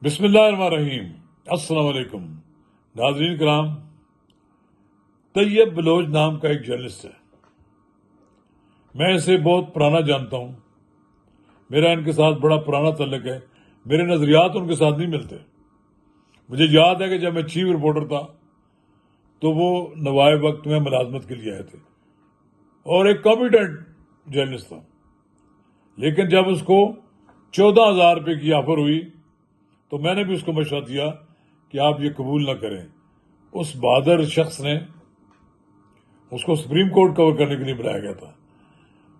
بسم اللہ الرحمن الرحیم۔ السلام علیکم ناظرین کرام۔ طیب بلوچ نام کا ایک جرنلسٹ ہے، میں اسے بہت پرانا جانتا ہوں، میرا ان کے ساتھ بڑا پرانا تعلق ہے، میرے نظریات ان کے ساتھ نہیں ملتے۔ مجھے یاد ہے کہ جب میں چیف رپورٹر تھا تو وہ نوائب وقت میں ملازمت کے لیے آئے تھے اور ایک کمپیٹنٹ جرنلسٹ تھا، لیکن جب اس کو 14,000 روپے کی آفر ہوئی تو میں نے بھی اس کو مشورہ دیا کہ آپ یہ قبول نہ کریں۔ اس بہادر شخص نے اس کو سپریم کورٹ کور کرنے کے لیے بلایا گیا تھا۔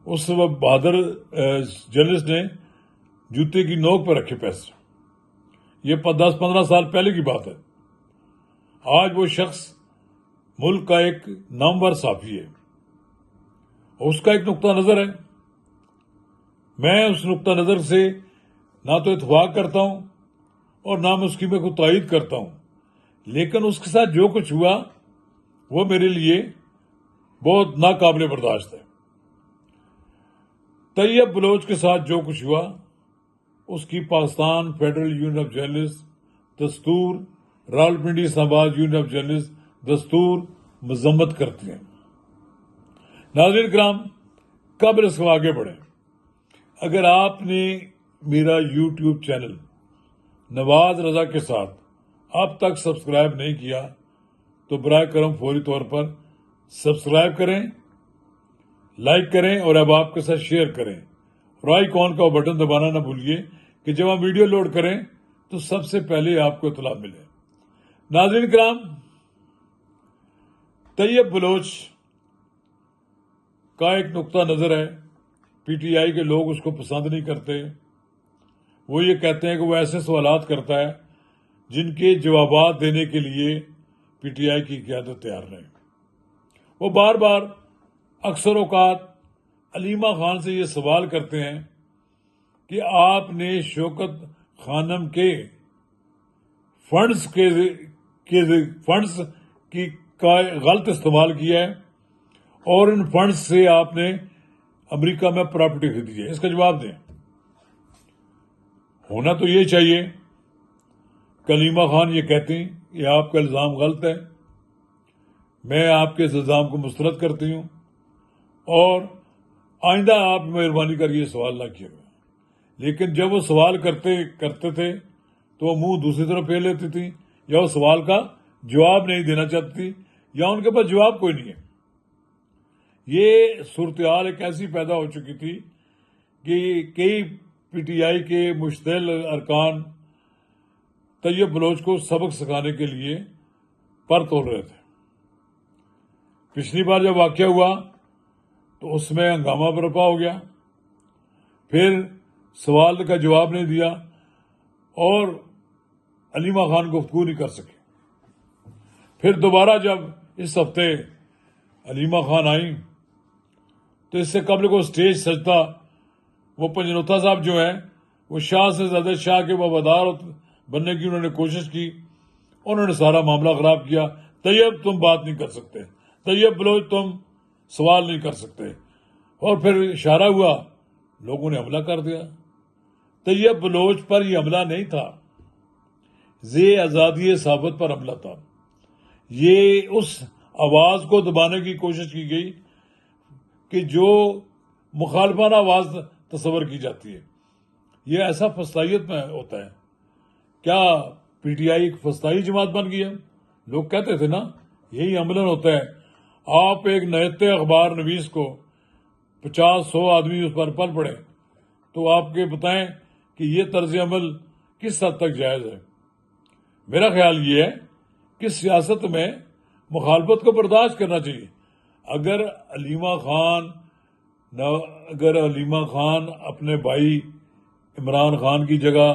اس بہادر جرنلسٹ نے جوتے کی نوک پہ رکھے پیسے۔ یہ 10-15 سال پہلے کی بات ہے۔ آج وہ شخص ملک کا ایک نامور صحافی ہے، اس کا ایک نقطہ نظر ہے، میں اس نقطہ نظر سے نہ تو اتفاق کرتا ہوں اور نہ میں اس کی میں کو تائید کرتا ہوں، لیکن اس کے ساتھ جو کچھ ہوا وہ میرے لیے بہت ناقابل برداشت ہے۔ طیب بلوچ کے ساتھ جو کچھ ہوا اس کی Pakistan federal union of journalist دستور، راولپنڈی اسلام آباد یونین آف جرنلسٹ دستور مذمت کرتی ہیں۔ ناظرین کرام، قبل اس کو آگے بڑھیں، اگر آپ نے میرا یوٹیوب چینل نواز رضا کے ساتھ اب تک سبسکرائب نہیں کیا تو براہ کرم فوری طور پر سبسکرائب کریں، لائک کریں اور اب آپ کے ساتھ شیئر کریں اور آئیکن کا بٹن دبانا نہ بھولیے کہ جب ہم ویڈیو لوڈ کریں تو سب سے پہلے آپ کو اطلاع ملے۔ ناظرین کرام، طیب بلوچ کا ایک نقطہ نظر ہے، پی ٹی آئی کے لوگ اس کو پسند نہیں کرتے۔ وہ یہ کہتے ہیں کہ وہ ایسے سوالات کرتا ہے جن کے جوابات دینے کے لیے پی ٹی آئی کی قیادت تیار نہیں۔ وہ بار بار اکثر اوقات علیمہ خان سے یہ سوال کرتے ہیں کہ آپ نے شوکت خانم کے فنڈز کا غلط استعمال کیا ہے اور ان فنڈز سے آپ نے امریکہ میں پراپرٹی خریدی ہے، اس کا جواب دیں۔ ہونا تو یہ چاہیے کہ علیمہ خان یہ کہتی ہیں کہ آپ کا الزام غلط ہے، میں آپ کے اس الزام کو مسترد کرتی ہوں اور آئندہ آپ مہربانی کر یہ سوال نہ کیے گا۔ لیکن جب وہ سوال کرتے تھے تو وہ منہ دوسری طرف پھیر لیتی تھی، یا وہ سوال کا جواب نہیں دینا چاہتی تھی، یا ان کے پاس جواب کوئی نہیں ہے۔ یہ صورتحال ایک ایسی پیدا ہو چکی تھی کہ کئی پی ٹی آئی کے مشتعل ارکان طیب بلوچ کو سبق سکھانے کے لیے پر تول رہے تھے۔ پچھلی بار جب واقعہ ہوا تو اس میں ہنگامہ برپا ہو گیا، پھر سوال کا جواب نہیں دیا اور علیمہ خان گفتگو نہیں کر سکے۔ پھر دوبارہ جب اس ہفتے علیمہ خان آئیں تو اس سے قبل کو اسٹیج سجتا وہ پنجنوتا صاحب جو ہیں وہ شاہ سے زیادہ شاہ کے وفادار بننے کی انہوں نے کوشش کی، انہوں نے سارا معاملہ خراب کیا۔ طیب تم بات نہیں کر سکتے، طیب بلوچ تم سوال نہیں کر سکتے، اور پھر اشارہ ہوا، لوگوں نے حملہ کر دیا۔ طیب بلوچ پر یہ حملہ نہیں تھا، یہ آزادی صحافت پر حملہ تھا۔ یہ اس آواز کو دبانے کی کوشش کی گئی کہ جو مخالفانہ آواز تصور کی جاتی ہے۔ یہ ایسا فسطائیت میں ہوتا ہے۔ کیا پی ٹی آئی ایک فسطائی جماعت بن گئی ہے؟ لوگ کہتے تھے نا، یہی عملاً ہوتا ہے۔ آپ ایک نہتے اخبار نویس کو 50-100 آدمی اس پر پل پڑے تو آپ کے بتائیں کہ یہ طرز عمل کس حد تک جائز ہے۔ میرا خیال یہ ہے کہ سیاست میں مخالفت کو برداشت کرنا چاہیے۔ اگر علیمہ خان اپنے بھائی عمران خان کی جگہ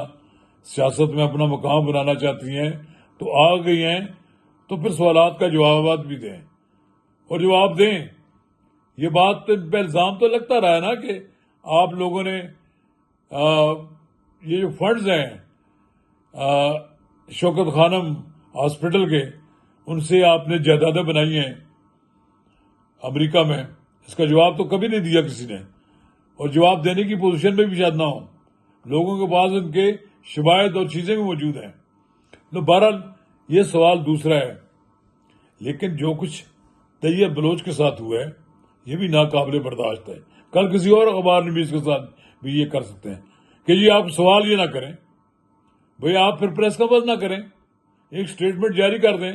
سیاست میں اپنا مقام بنانا چاہتی ہیں تو آ گئی ہیں تو پھر سوالات کا جوابات بھی دیں اور جواب دیں۔ یہ بات پہ الزام تو لگتا رہا ہے نا کہ آپ لوگوں نے یہ جو فنڈز ہیں شوکت خانم ہاسپٹل کے، ان سے آپ نے جائیدادیں بنائی ہیں امریکہ میں، اس کا جواب تو کبھی نہیں دیا کسی نے، اور جواب دینے کی پوزیشن میں بھی شاید نہ ہو۔ لوگوں کے پاس ان کے شواہد اور چیزیں بھی موجود ہیں. تو بہرحال یہ سوال دوسرا ہے. لیکن جو کچھ طیب بلوچ کے ساتھ ہوا ہے یہ بھی ناقابل برداشت ہے. کل کسی اور اخبار نویس کے ساتھ بھی یہ کر سکتے ہیں کہ جی آپ سوال یہ نہ کریں، بھئی آپ پھر پریس کانفرنس نہ کریں، ایک سٹیٹمنٹ جاری کر دیں.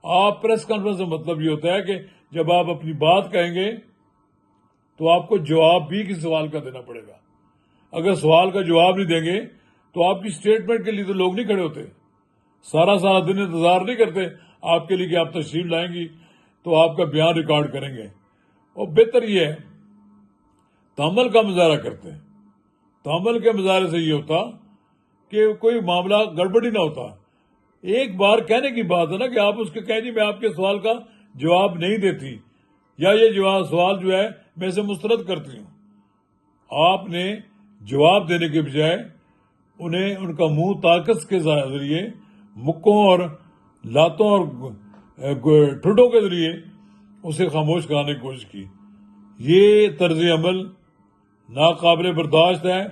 آپ پریس کانفرنس کا مطلب یہ ہوتا ہے کہ جب آپ اپنی بات کہیں گے تو آپ کو جواب بھی کسی سوال کا دینا پڑے گا. اگر سوال کا جواب نہیں دیں گے تو آپ کی سٹیٹمنٹ کے لیے تو لوگ نہیں کھڑے ہوتے. سارا دن انتظار نہیں کرتے آپ کے لیے کہ آپ تشریف لائیں گی تو آپ کا بیان ریکارڈ کریں گے. اور بہتر یہ ہے تحمل کا مظاہرہ کرتے ہیں. تحمل کے مظاہرے سے یہ ہوتا کہ کوئی معاملہ گڑبڑی نہ ہوتا. ایک بار کہنے کی بات ہے نا کہ آپ اس کے کہیں جی میں آپ کے سوال کا جواب نہیں دیتی، یا یہ سوال جو ہے میں اسے مسترد کرتی ہوں. آپ نے جواب دینے کے بجائے انہیں ان کا منہ طاقت کے ذریعے مکوں اور لاتوں اور ٹھڈوں کے ذریعے اسے خاموش کرانے کی کوشش کی. یہ طرز عمل ناقابل برداشت ہے.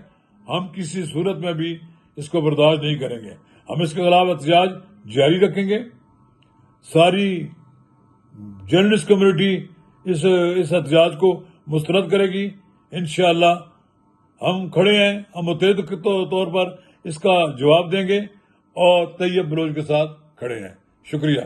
ہم کسی صورت میں بھی اس کو برداشت نہیں کریں گے. ہم اس کے خلاف احتجاج جاری رکھیں گے. ساری جرنلسٹ کمیونٹی اس احتجاج کو مسترد کرے گی. انشاءاللہ ہم کھڑے ہیں، ہم متحد کے طور پر اس کا جواب دیں گے اور طیب بلوچ کے ساتھ کھڑے ہیں. شکریہ.